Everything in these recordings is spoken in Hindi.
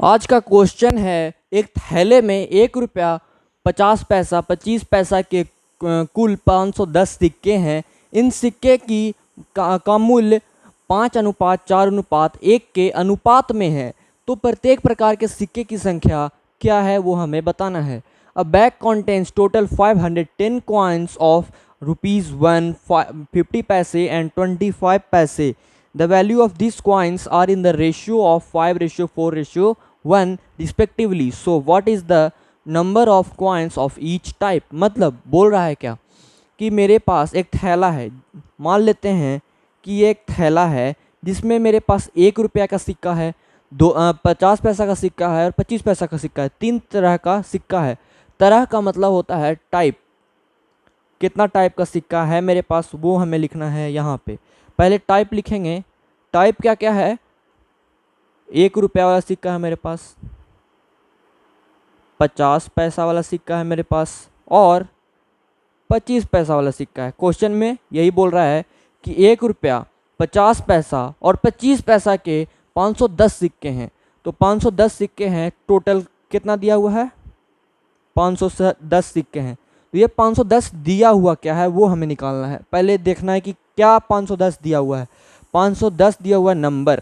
आज का क्वेश्चन है, एक थैले में 1 रुपया 50 पैसा 25 पैसा के कुल 510 सिक्के हैं। इन सिक्के का मूल्य 5:4:1 के अनुपात में है। तो प्रत्येक प्रकार के सिक्के की संख्या क्या है वो हमें बताना है। अ bag contains total 510 coins of ₹1, 50 पैसे एंड 25 पैसे. The value of these coins are in the ratio of 5:4:1 respectively. So what is the number of coins of each type? मतलब बोल रहा है क्या कि मेरे पास एक थैला है। मान लेते हैं कि ये एक थैला है जिसमें मेरे पास 1 रुपया का सिक्का है, 50 पैसा का सिक्का है और 25 पैसा का सिक्का है। 3 तरह का सिक्का है। तरह का मतलब होता है टाइप। कितना टाइप का सिक्का है मेरे पास वो हमें लिखना है यहाँ पे। पहले टाइप लिखेंगे। टाइप क्या क्या है? 1 रुपया वाला सिक्का है मेरे पास, 50 पैसा वाला सिक्का है मेरे पास और 25 पैसा वाला सिक्का है। क्वेश्चन में यही बोल रहा है कि 1 रुपया 50 पैसा और 25 पैसा के 510 सिक्के हैं। तो 510 सिक्के हैं। टोटल कितना दिया हुआ है? 510 सिक्के हैं। तो ये 510 दिया हुआ क्या है वो हमें निकालना है। पहले देखना है कि क्या 510 दिया हुआ है। 510 दिया हुआ नंबर,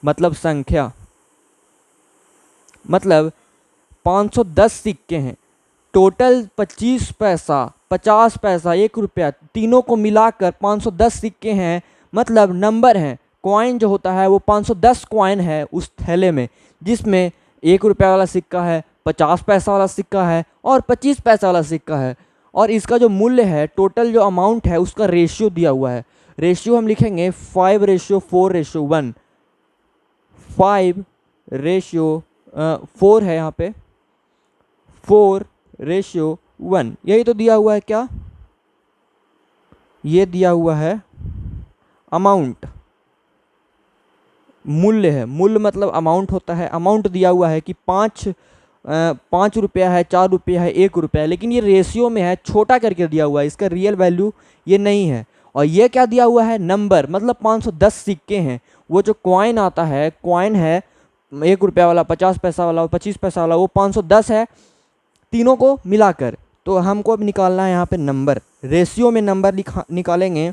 मतलब संख्या, मतलब 510 सिक्के हैं। टोटल 25 पैसा 50 पैसा 1 रुपया तीनों को मिलाकर 510 सिक्के हैं, मतलब नंबर हैं। कॉइन जो होता है वो 510 कॉइन है उस थैले में, जिसमें 1 रुपया वाला सिक्का है, 50 पैसा वाला सिक्का है और 25 पैसा वाला सिक्का है। और इसका जो मूल्य है, टोटल जो अमाउंट है उसका रेशियो दिया हुआ है। रेशियो हम लिखेंगे 5:4:1। 5:4 है यहाँ पे, 4:1। यही तो दिया हुआ है क्या? ये दिया हुआ है अमाउंट, मूल्य है। मूल्य मतलब अमाउंट होता है। अमाउंट दिया हुआ है कि 5 रुपया है, 4 रुपया है, 1 रुपया है, लेकिन ये रेशियो में है, छोटा करके दिया हुआ है। इसका रियल वैल्यू ये नहीं है। और ये क्या दिया हुआ है? नंबर, मतलब 510 सिक्के हैं। वो जो कॉइन आता है, कॉइन है 1 रुपया वाला, 50 पैसा वाला और 25 पैसा वाला, वो 510 है तीनों को मिलाकर। तो हमको अब निकालना है यहाँ पे नंबर। रेशियो में नंबर निकालेंगे।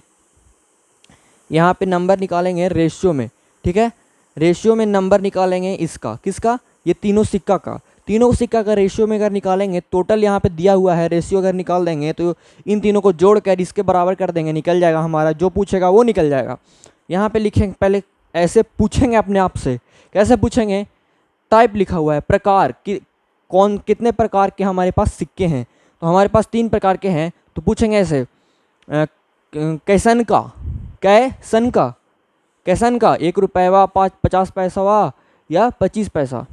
यहाँ पे नंबर निकालेंगे रेशियो में, ठीक है। रेशियो में नंबर निकालेंगे इसका, किसका? ये तीनों सिक्का का। तीनों सिक्का का रेशियो में अगर निकालेंगे, टोटल यहाँ पे दिया हुआ है, रेशियो अगर निकाल देंगे तो इन तीनों को जोड़कर इसके बराबर कर देंगे, निकल जाएगा हमारा। जो पूछेगा वो निकल जाएगा। यहाँ पे लिखेंगे, पहले ऐसे पूछेंगे अपने आप से। कैसे पूछेंगे? टाइप लिखा हुआ है, प्रकार कि कौन कितने प्रकार के हमारे पास सिक्के हैं। तो हमारे पास 3 प्रकार के हैं। तो पूछेंगे ऐसे, कैसन का, कैसन का, कैसन का 1 रुपया 50 पैसा वा या 25 पैसा।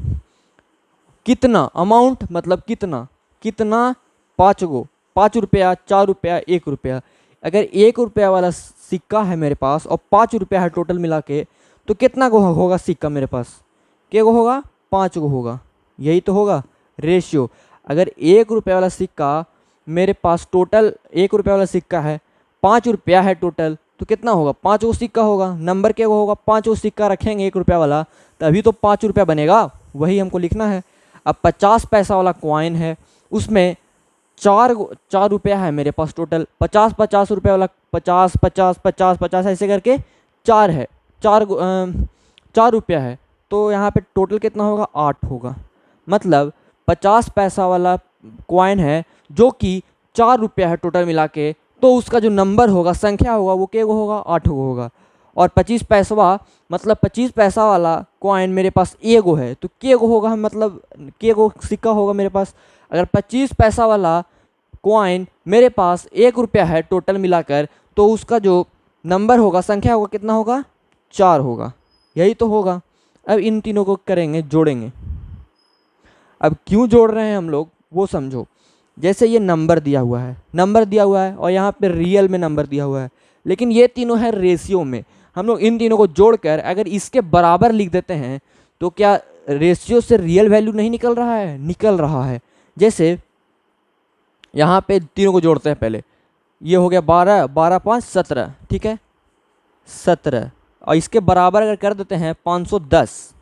कितना, अमाउंट मतलब कितना, कितना 5 गो, 5 रुपया, 4 रुपया, 1 रुपया। अगर 1 रुपया वाला सिक्का है मेरे पास और 5 रुपया है टोटल मिला के, तो कितना गो होगा सिक्का मेरे पास? क्या गो होगा? 5 गो होगा। यही तो होगा रेशियो। अगर 1 रुपया वाला सिक्का मेरे पास, टोटल 1 रुपया वाला सिक्का है, 5 रुपया है टोटल, तो कितना होगा? 5 गो सिक्का होगा। नंबर क्या होगा? 5 गो सिक्का रखेंगे 1 रुपया वाला, तभी तो 5 रुपया बनेगा। वही हमको लिखना है। अब 50 पैसा वाला कॉइन है, उसमें 4 रुपया है मेरे पास टोटल। 50 रुपया वाला, 50 50 50 50 ऐसे करके 4 है, 4 रुपया है। तो यहाँ पे टोटल कितना होगा? 8 होगा। मतलब 50 पैसा वाला कॉइन है जो कि 4 रुपया है टोटल मिला के, तो उसका जो नंबर होगा, संख्या होगा, वो क्या होगा? 8 होगा। और 25 पैसा, मतलब 25 पैसा वाला कॉइन मेरे पास एगो है, तो के गो होगा? मतलब के गो सिक्का होगा मेरे पास। अगर 25 पैसा वाला कॉइन मेरे पास 1 रुपया है टोटल मिलाकर, तो उसका जो नंबर होगा, संख्या होगा, कितना होगा? 4 होगा। यही तो होगा। अब इन तीनों को करेंगे, जोड़ेंगे। अब क्यों जोड़ रहे हैं हम लोग वो समझो। जैसे ये नंबर दिया हुआ है, नंबर दिया हुआ है और यहाँ पे रियल में नंबर दिया हुआ है, लेकिन ये तीनों है रेशियो में। हम लोग इन तीनों को जोड़कर अगर इसके बराबर लिख देते हैं, तो क्या रेशियो से रियल वैल्यू नहीं निकल रहा है? निकल रहा है। जैसे यहाँ पे तीनों को जोड़ते हैं। पहले ये हो गया 12, 12 5 17, ठीक है, 17। और इसके बराबर अगर कर देते हैं 510,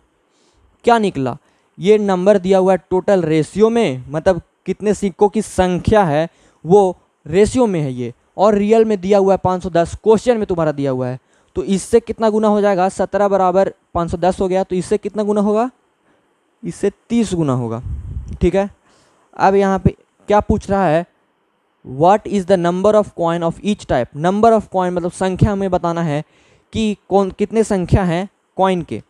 क्या निकला, ये नंबर दिया हुआ है टोटल रेशियो में, मतलब कितने सिक्कों की संख्या है वो रेशियो में है ये, और रियल में दिया हुआ है 510, क्वेश्चन में तुम्हारा दिया हुआ है। तो इससे कितना गुना हो जाएगा, 17 बराबर 510 हो गया, तो इससे कितना गुना होगा, इससे 30 गुना होगा। ठीक है, अब यहाँ पे क्या पूछ रहा है, what is the number of coin of each type. Number of coin मतलब संख्या हमें बताना है कि कौन कितने संख्या हैं कॉइन के।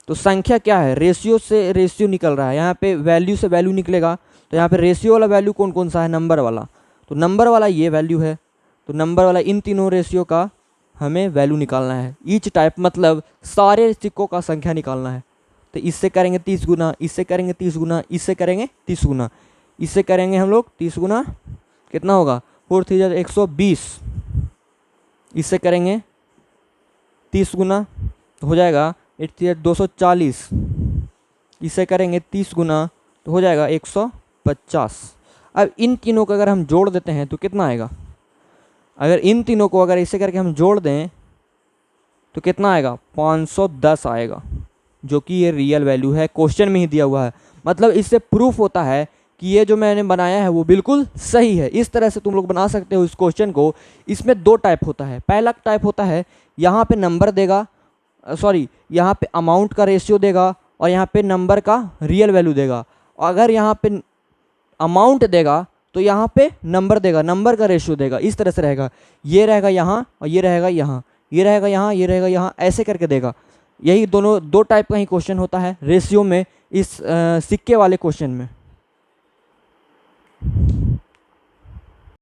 तो संख्या क्या है, रेशियो से रेशियो निकल रहा है, यहाँ पे वैल्यू से वैल्यू निकलेगा। तो यहाँ पे रेशियो वाला वैल्यू कौन कौन सा है, नंबर वाला, तो नंबर वाला ये वैल्यू है। तो नंबर वाला इन तीनों रेशियो का हमें वैल्यू निकालना है। ईच टाइप मतलब सारे सिक्कों का संख्या निकालना है। तो इससे करेंगे 30 गुना, इससे करेंगे 30 गुना, इससे करेंगे 30 गुना, इससे करेंगे हम लोग 30 गुना, कितना होगा 4 3 120, इससे करेंगे 30 गुना तो हो जाएगा 8 3 240, इससे करेंगे 30 गुना तो हो जाएगा 150। अब इन तीनों को अगर हम जोड़ देते हैं तो कितना आएगा, अगर इन तीनों को अगर इसे करके हम जोड़ दें तो कितना आएगा, 510 आएगा, जो कि ये रियल वैल्यू है, क्वेश्चन में ही दिया हुआ है। मतलब इससे प्रूफ होता है कि ये जो मैंने बनाया है वो बिल्कुल सही है। इस तरह से तुम लोग बना सकते हो इस क्वेश्चन को। इसमें दो टाइप होता है, पहला टाइप होता है यहाँ पे नंबर देगा, सॉरी यहाँ पे अमाउंट का रेशियो देगा और यहाँ पे नंबर का रियल वैल्यू देगा। अगर यहाँ पे अमाउंट देगा तो यहाँ पे नंबर देगा, नंबर का रेशियो देगा। इस तरह से रहेगा, ये रहेगा यहाँ और ये रहेगा यहाँ, ये रहेगा यहाँ, ये रहेगा यहाँ, ऐसे करके देगा। यही दोनों दो टाइप का ही क्वेश्चन होता है रेशियो में, इस सिक्के वाले क्वेश्चन में।